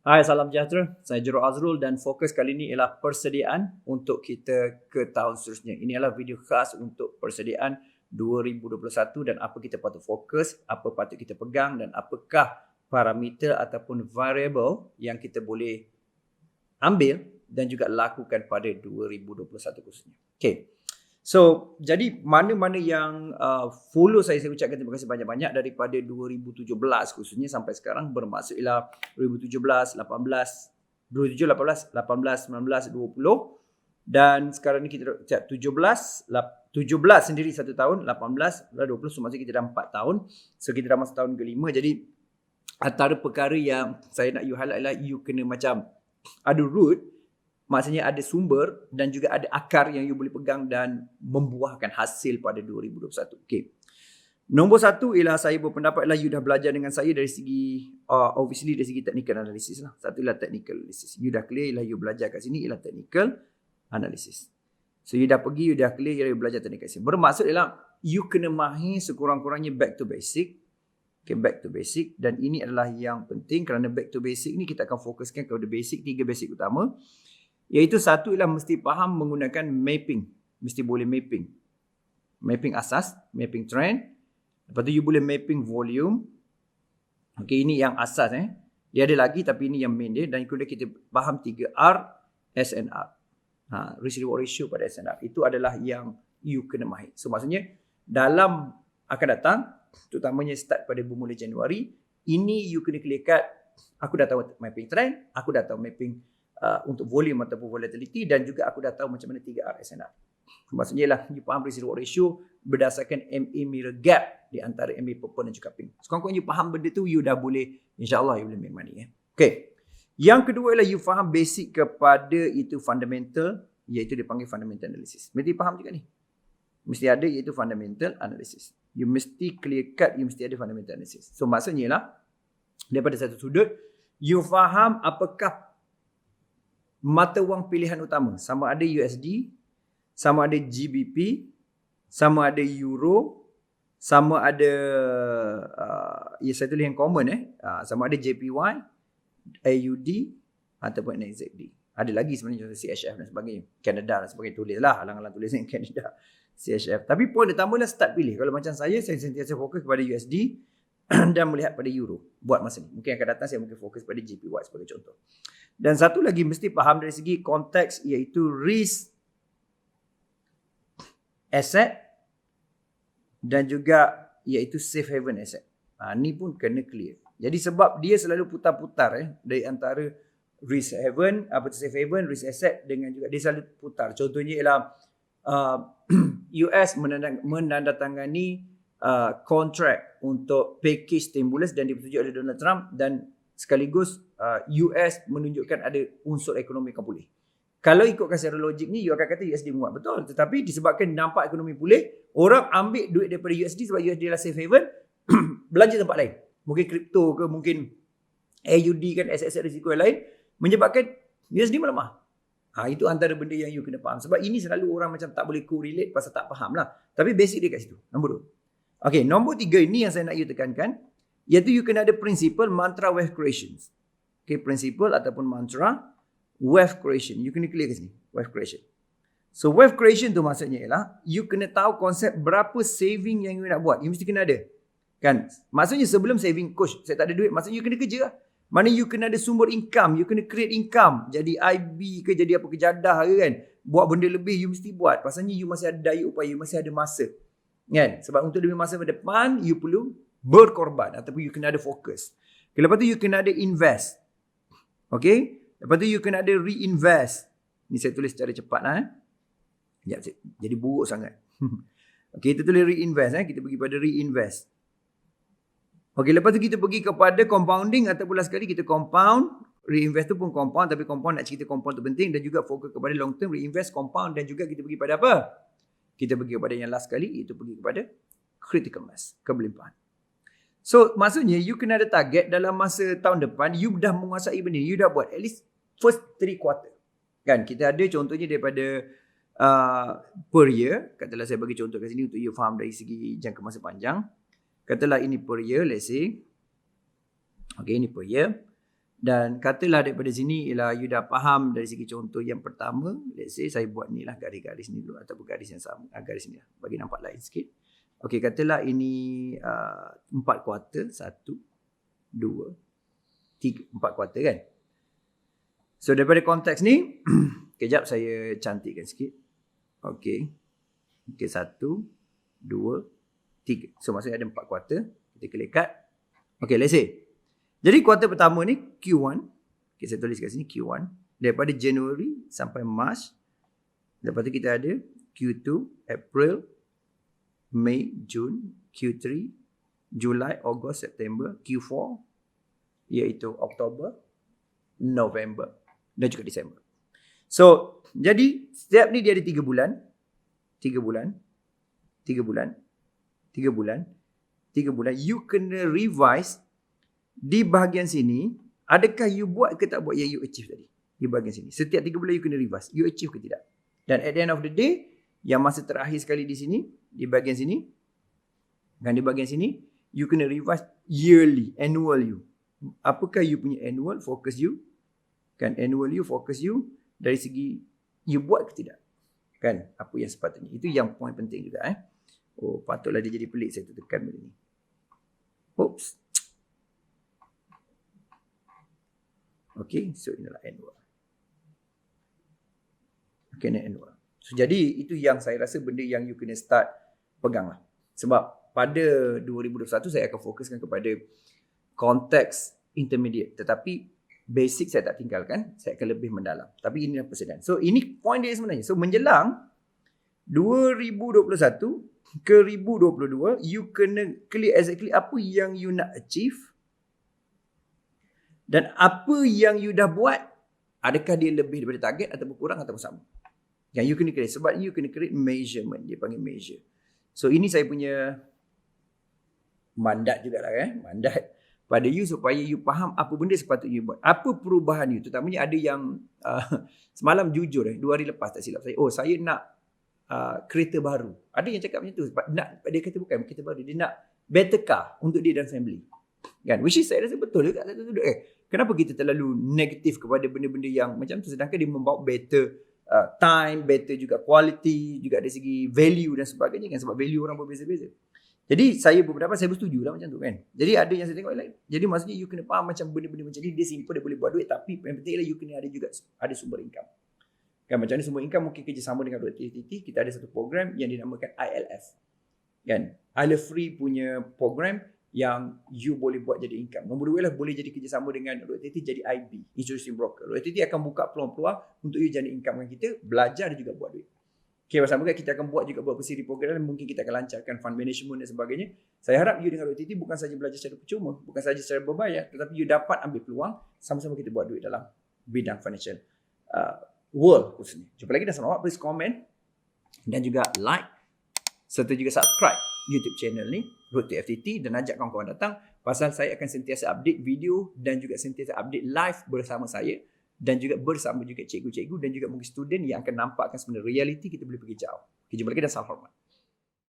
Hai, salam sejahtera. Saya Jero Azrul dan fokus kali ini ialah persediaan untuk kita ke tahun seterusnya. Ini adalah video khas untuk persediaan 2021 dan apa kita patut fokus, apa patut kita pegang dan apakah parameter ataupun variable yang kita boleh ambil dan juga lakukan pada 2021 khususnya. Okay. So, jadi mana-mana yang follow saya ucapkan terima kasih banyak-banyak daripada 2017 khususnya sampai sekarang, bermaksud ialah 2017, 18, 2017, 18, 18, 19, 20 dan sekarang ni kita 17 sendiri 1 tahun, 18, 20, so maksudnya kita dah 4 tahun. So kita dah masuk tahun ke-5. Jadi antara perkara yang saya nak you highlight adalah you kena macam ada root, maksudnya ada sumber dan juga ada akar yang you boleh pegang dan membuahkan hasil pada 2021. Okay. Nombor satu ialah saya berpendapat ialah you dah belajar dengan saya dari segi, obviously dari segi technical analysis lah. Satu ialah technical analysis. You dah clear ialah you belajar kat sini ialah technical analysis. So you dah pergi, you dah clear ialah you belajar technical analysis. Bermaksud ialah you kena mahir sekurang-kurangnya back to basic. Okay, back to basic. Dan ini adalah yang penting kerana back to basic ni kita akan fokuskan kepada basic, 3 basic utama. Iaitu satu ialah mesti faham menggunakan mapping. Mesti boleh mapping. Mapping asas, mapping trend. Lepas tu you boleh mapping volume. Okay, ini yang asas. Dia ada lagi tapi ini yang main dia. Dan kemudian kita faham 3R, SNR. Risk reward ratio pada SNR. Itu adalah yang you kena mahir. So maksudnya dalam akan datang, terutamanya start pada bermula Januari, ini you kena clear cut. Aku dah tahu mapping trend, aku dah tahu mapping untuk volume ataupun volatility dan juga aku dah tahu macam mana 3R SNR. Maksudnya lah you faham risk reward ratio berdasarkan MA mirror gap di antara MA purple dan juga pink. Sekurang-kurang you faham benda tu, you dah boleh, insyaAllah you boleh make money. Okay. Yang kedua ialah you faham basic kepada itu fundamental, iaitu dipanggil fundamental analysis. Mesti faham juga ni. Mesti ada iaitu fundamental analysis. You mesti clear cut, you mesti ada fundamental analysis. So maksudnya lah daripada satu sudut, you faham apakah mata wang pilihan utama. Sama ada USD, sama ada GBP, sama ada Euro, sama ada saya tulis yang common sama ada JPY, AUD ataupun NZD. Ada lagi sebenarnya contoh CHF dan sebagainya. Canada dan sebagainya, tulislah alang-alang tulis yang Canada, CHF. Tapi poin utama lah start pilih. Kalau macam saya sentiasa fokus kepada USD dan melihat pada Euro buat masa ni. Mungkin akan datang saya mungkin fokus pada JPY sebagai contoh. Dan satu lagi mesti faham dari segi konteks iaitu risk asset dan juga iaitu safe haven asset. Ni pun kena clear. Jadi sebab dia selalu putar-putar dari antara risk haven, safe haven, risk asset dengan juga dia selalu putar. Contohnya ialah US menandatangani kontrak untuk package stimulus dan dipersetujui oleh Donald Trump dan sekaligus US menunjukkan ada unsur ekonomi yang pulih. Kalau ikutkan secara logik ni, you akan kata USD menguat. Betul. Tetapi disebabkan nampak ekonomi pulih, orang ambil duit daripada USD sebab USD adalah safe haven, belanja tempat lain. Mungkin kripto ke, mungkin AUD kan, aset-aset risiko yang lain, menyebabkan USD melemah. Itu antara benda yang you kena faham. Sebab ini selalu orang macam tak boleh correlate pasal tak faham lah. Tapi basic dia kat situ. Nombor 2. Okay, nombor 3 ini yang saya nak you tekankan. Iaitu you kena ada principle mantra wealth creation. Okay, principle ataupun mantra wealth creation. You kena clear kat sini. Wealth creation. So wealth creation tu maksudnya ialah you kena tahu konsep berapa saving yang you nak buat. You mesti kena ada. Kan? Maksudnya sebelum saving, coach, saya tak ada duit. Maksudnya you kena kerja lah. Mana you kena ada sumber income. You kena create income. Jadi IB ke, jadi apa kejadah ke kan. Buat benda lebih you mesti buat. Pasalnya you masih ada daya upaya. You masih ada masa. Kan? Sebab untuk lebih masa ke depan, you perlu berkorban. Ataupun you kena ada fokus. Okay, lepas tu you kena ada invest. Okay. Lepas tu you kena ada reinvest. Ni saya tulis secara cepat lah. Jadi buruk sangat. Okay, kita tulis reinvest. Kita pergi pada reinvest. Okay, lepas tu kita pergi kepada compounding ataupun last sekali kita compound. Reinvest tu pun compound, tapi compound nak cerita compound tu penting dan juga fokus kepada long term, reinvest, compound dan juga kita pergi pada apa? Kita pergi kepada yang last sekali, iaitu pergi kepada critical mass, kebelimpahan. So, maksudnya you kena ada target dalam masa tahun depan, you dah menguasai benda ni, you dah buat at least first 3 quarter. Kan, kita ada contohnya daripada per year, katalah saya bagi contoh kat sini untuk you faham dari segi jangka masa panjang. Katalah ini per year, let's say. Okay, ini per year. Dan katalah daripada sini ialah you dah faham dari segi contoh yang pertama. Let's say saya buat ni lah garis-garis ni dulu ataupun garis yang sama. Garis ni lah bagi nampak lain sikit. Okey, katalah ini 4 kuarter. 1, 2, 3. 4 kuarter kan. So daripada konteks ni, kejap saya cantikkan sikit. Okey. Okey, 1, 2, 3. So maksudnya ada 4 kuarter. Kita klik cut. Okey, let's say. Jadi kuarter pertama ni Q1. Okay, saya tulis kat sini Q1. Daripada Januari sampai March. Lepas tu kita ada Q2, April, Mei, Jun, Q3, Julai, Ogos, September, Q4 iaitu Oktober, November dan juga Disember. So, jadi setiap ni dia ada 3 bulan. 3 bulan. 3 bulan. 3 bulan. 3 bulan. You kena revise di bahagian sini, adakah you buat ke tak buat yang you achieve tadi? Di bahagian sini. Setiap 3 bulan you kena revise. You achieve ke tidak? Dan at the end of the day, yang masa terakhir sekali di sini, di bahagian sini, dan di bahagian sini, you kena revise yearly, annual you. Apakah you punya annual, focus you? Kan, annual you, focus you, dari segi you buat ke tidak? Kan, apa yang sepatutnya. Itu yang point penting juga. Oh, patutlah dia jadi pelik saya tekan benda ni. Oops. Okay, so inilah annual. Okay, ini annual. So, jadi itu yang saya rasa benda yang you kena start pegang lah. Sebab pada 2021 saya akan fokuskan kepada konteks intermediate. Tetapi basic saya tak tinggalkan, saya akan lebih mendalam. Tapi inilah persediaan. So ini point dia sebenarnya. So menjelang 2021 ke 2022, you kena clear exactly apa yang you nak achieve. Dan apa yang you dah buat, adakah dia lebih daripada target ataupun kurang ataupun sama. Yang you kena create. Sebab you kena create measurement. Dia panggil measure. So ini saya punya mandat jugalah kan. Mandat pada you supaya you faham apa benda sepatutnya you buat. Apa perubahan you. Terutamanya ada yang semalam jujur 2 hari lepas tak silap saya. Oh, saya nak kereta baru. Ada yang cakap macam tu. Dia kata bukan kereta baru. Dia nak better car untuk dia dan family. Kan? Which is saya rasa betul juga. Kenapa kita terlalu negatif kepada benda-benda yang macam tu. Sedangkan dia membawa better time, better juga quality, juga dari segi value dan sebagainya kan. Sebab value orang berbeza-beza. Jadi saya berpendapat, saya bersetuju lah macam tu kan. Jadi ada yang saya tengok like, jadi maksudnya you kena faham macam benda-benda macam ni. Dia simple, dia boleh buat duit. Tapi yang penting lah you kena ada juga ada sumber income. Kan macam ni sumber income mungkin kerjasama dengan TTT. Kita ada satu program yang dinamakan ILF. Kan. ILF Free punya program yang you boleh buat jadi income. Nombor 2 lah boleh jadi kerjasama dengan TTT jadi IB, Insurance Broker. TTT akan buka peluang-peluang untuk you jadi income dengan kita, belajar dan juga buat duit. Okay, bersama kita akan buat juga beberapa siri program dan mungkin kita akan lancarkan fund management dan sebagainya. Saya harap you dengan TTT bukan saja belajar secara percuma, bukan saja secara berbayar, tetapi you dapat ambil peluang sama-sama kita buat duit dalam bidang financial world khususnya. Jumpa lagi dan selamat. Please comment dan juga like serta juga subscribe YouTube channel ni Road to FTT dan ajak kawan-kawan datang pasal saya akan sentiasa update video dan juga sentiasa update live bersama saya dan juga bersama juga cikgu-cikgu dan juga mungkin student yang akan nampakkan sebenarnya realiti kita boleh pergi jauh. Jumpa lagi dan salam hormat.